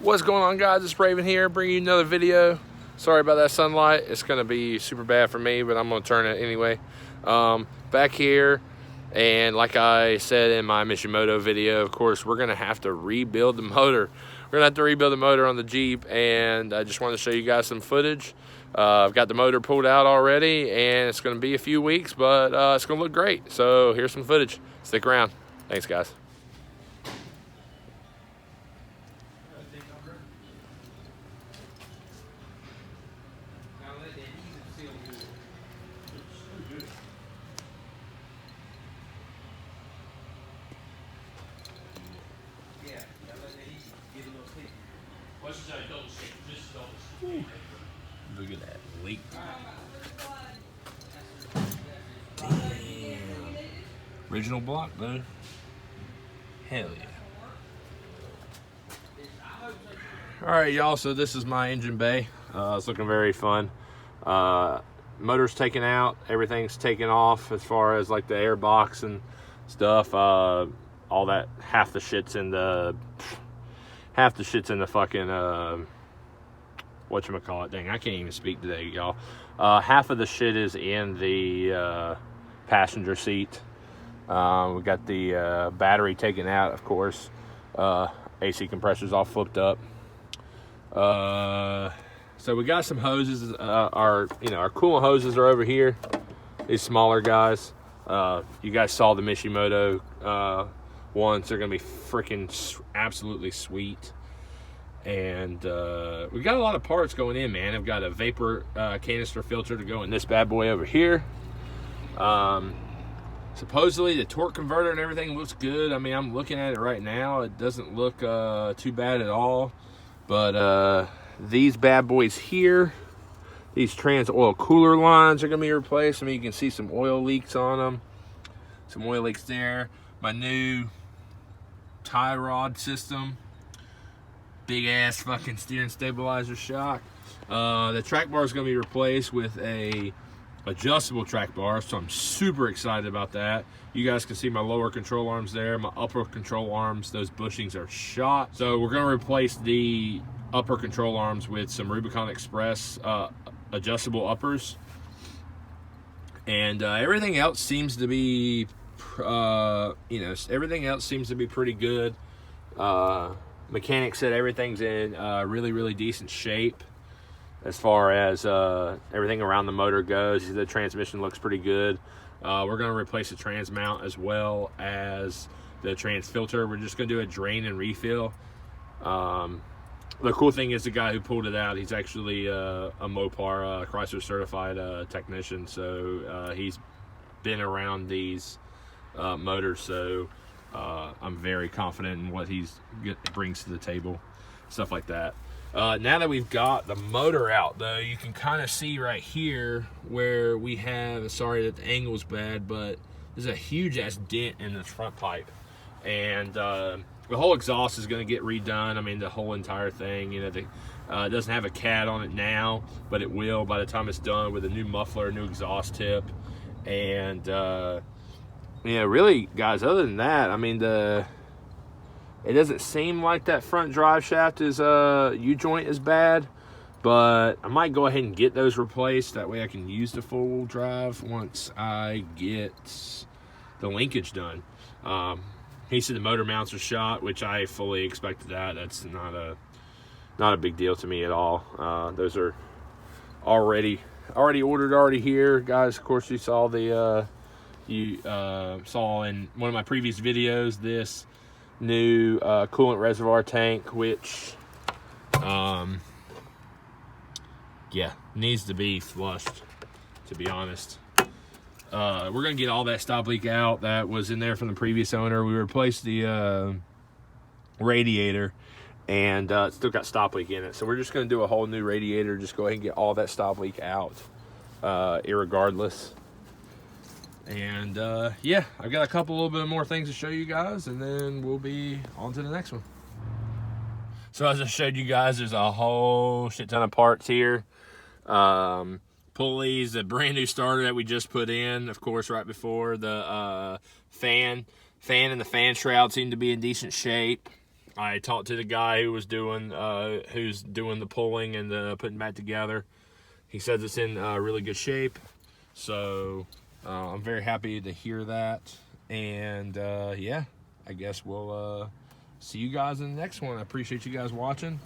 What's going on, guys? It's Raven here, bringing you another video. Sorry about that sunlight. It's going to be super bad for me, but I'm going to turn it anyway. Back here, and like I said in my Mishimoto video, of course, we're going to have to rebuild the motor. We're going to have to rebuild the motor on the Jeep, and I just wanted to show you guys some footage. I've got the motor pulled out already, and it's going to be a few weeks, but it's going to look great. So here's some footage. Stick around. Thanks, guys. Look at that leak. Damn. Original block, though. Hell yeah. Alright, y'all, so this is my engine bay. It's looking very fun. Motor's taken out, everything's taken off as far as like the air box and stuff. All that, half the shit's in the fucking whatchamacallit, dang, I can't even speak today, y'all. Half of the shit is in the passenger seat. We got the battery taken out, of course. AC compressor's all flipped up. So we got some hoses. Our coolant hoses are over here. These smaller guys. You guys saw the Mishimoto ones. They're gonna be freaking absolutely sweet. And we got a lot of parts going in, man. I've got a vapor canister filter to go in this bad boy over here. Supposedly the torque converter and everything looks good. I mean, I'm looking at it right now. It doesn't look too bad at all. But these bad boys here, these trans oil cooler lines are gonna be replaced. I mean, you can see some oil leaks on them. Some oil leaks there. My new tie rod system. Big ass fucking steering stabilizer shock. The track bar is going to be replaced with a adjustable track bar, so I'm super excited about that. You guys can see my lower control arms there, my upper control arms, those bushings are shot. So we're going to replace the upper control arms with some Rubicon Express adjustable uppers. And everything else seems to be, everything else seems to be pretty good. Mechanic said everything's in really, really decent shape as far as everything around the motor goes. The transmission looks pretty good. We're going to replace the trans mount as well as the trans filter. We're just going to do a drain and refill. The cool thing is the guy who pulled it out, he's actually a Mopar Chrysler certified technician. So he's been around these motors. So I'm very confident in what he brings to the table, stuff like that. Now that we've got the motor out, though, you can kind of see right here where we have, sorry that the angle's bad, but there's a huge ass dent in this front pipe. And the whole exhaust is going to get redone. I mean, the whole entire thing, it doesn't have a cat on it now, but it will by the time it's done, with a new muffler, new exhaust tip. And yeah, really, guys, other than that, I mean, it doesn't seem like that front drive shaft is U-joint is bad, but I might go ahead and get those replaced. That way I can use the four-wheel drive once I get the linkage done. He said the motor mounts are shot, which I fully expected that. That's not a big deal to me at all. Those are already ordered, already here. Guys, of course, you saw you saw in one of my previous videos this new coolant reservoir tank, which yeah, needs to be flushed, to be honest. We're gonna get all that stop leak out that was in there from the previous owner. We replaced the radiator, and it's still got stop leak in it, so we're just gonna do a whole new radiator. Just go ahead and get all that stop leak out, irregardless. And yeah, I've got a little bit more things to show you guys, and then we'll be on to the next one. So as I showed you guys, there's a whole shit ton of parts here. Pulleys, a brand new starter that we just put in, of course, right before the fan and the fan shroud seem to be in decent shape. I talked to the guy who was doing who's doing the pulling and the putting back together. He says it's in really good shape, so I'm very happy to hear that. And yeah, I guess we'll see you guys in the next one. I appreciate you guys watching.